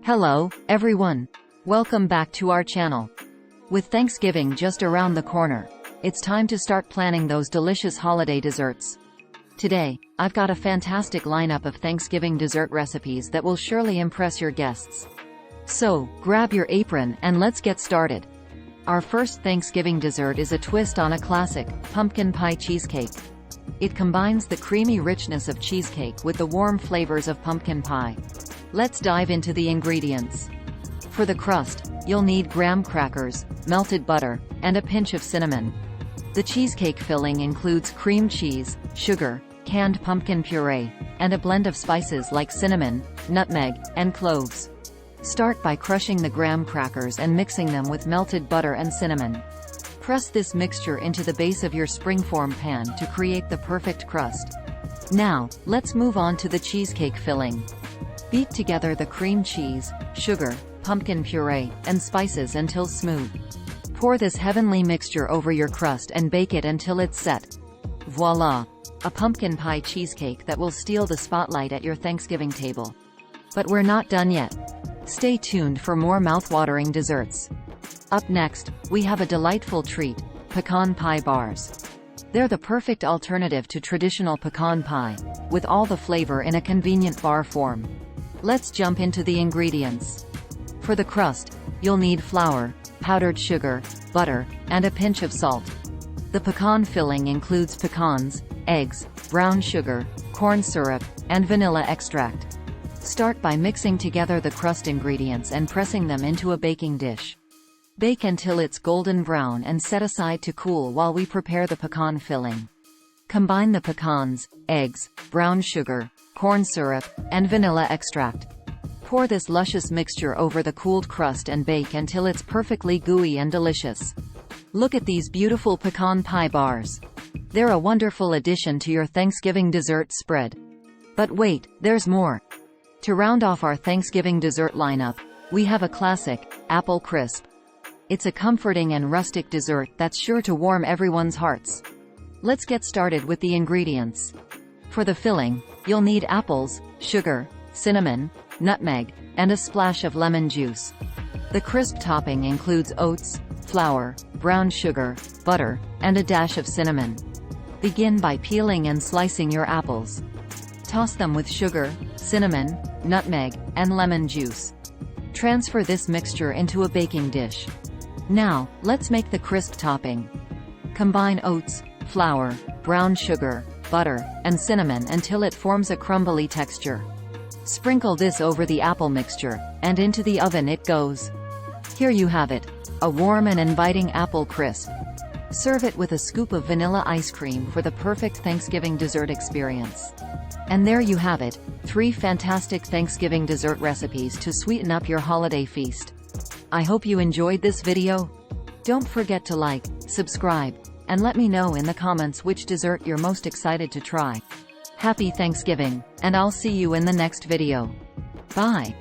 Hello, everyone. Welcome back to our channel. With Thanksgiving just around the corner, it's time to start planning those delicious holiday desserts. Today, I've got a fantastic lineup of Thanksgiving dessert recipes that will surely impress your guests. So, grab your apron and let's get started. Our first Thanksgiving dessert is a twist on a classic, pumpkin pie cheesecake. It combines the creamy richness of cheesecake with the warm flavors of pumpkin pie. Let's dive into the ingredients. For the crust, you'll need graham crackers, melted butter, and a pinch of cinnamon. The cheesecake filling includes cream cheese, sugar, canned pumpkin puree, and a blend of spices like cinnamon, nutmeg, and cloves. Start by crushing the graham crackers and mixing them with melted butter and cinnamon. Press this mixture into the base of your springform pan to create the perfect crust. Now, let's move on to the cheesecake filling. Beat together the cream cheese, sugar, pumpkin puree, and spices until smooth. Pour this heavenly mixture over your crust and bake it until it's set. Voila! A pumpkin pie cheesecake that will steal the spotlight at your Thanksgiving table. But we're not done yet. Stay tuned for more mouth-watering desserts. Up next, we have a delightful treat, pecan pie bars. They're the perfect alternative to traditional pecan pie, with all the flavor in a convenient bar form. Let's jump into the ingredients. For the crust, you'll need flour, powdered sugar, butter, and a pinch of salt. The pecan filling includes pecans, eggs, brown sugar, corn syrup, and vanilla extract. Start by mixing together the crust ingredients and pressing them into a baking dish. Bake until it's golden brown and set aside to cool while we prepare the pecan filling. Combine the pecans, eggs, brown sugar, corn syrup, and vanilla extract. Pour this luscious mixture over the cooled crust and bake until it's perfectly gooey and delicious. Look at these beautiful pecan pie bars. They're a wonderful addition to your Thanksgiving dessert spread. But wait, there's more. To round off our Thanksgiving dessert lineup, we have a classic, apple crisp. It's a comforting and rustic dessert that's sure to warm everyone's hearts. Let's get started with the ingredients. For the filling, you'll need apples, sugar, cinnamon, nutmeg, and a splash of lemon juice. The crisp topping includes oats, flour, brown sugar, butter, and a dash of cinnamon. Begin by peeling and slicing your apples. Toss them with sugar, cinnamon, nutmeg, and lemon juice. Transfer this mixture into a baking dish. Now, let's make the crisp topping. Combine oats, flour, brown sugar, butter, and cinnamon until it forms a crumbly texture. Sprinkle this over the apple mixture, and into the oven it goes. Here you have it, a warm and inviting apple crisp. Serve it with a scoop of vanilla ice cream for the perfect Thanksgiving dessert experience. And there you have it, 3 fantastic Thanksgiving dessert recipes to sweeten up your holiday feast. I hope you enjoyed this video. Don't forget to like, subscribe, and let me know in the comments which dessert you're most excited to try. Happy Thanksgiving, and I'll see you in the next video. Bye.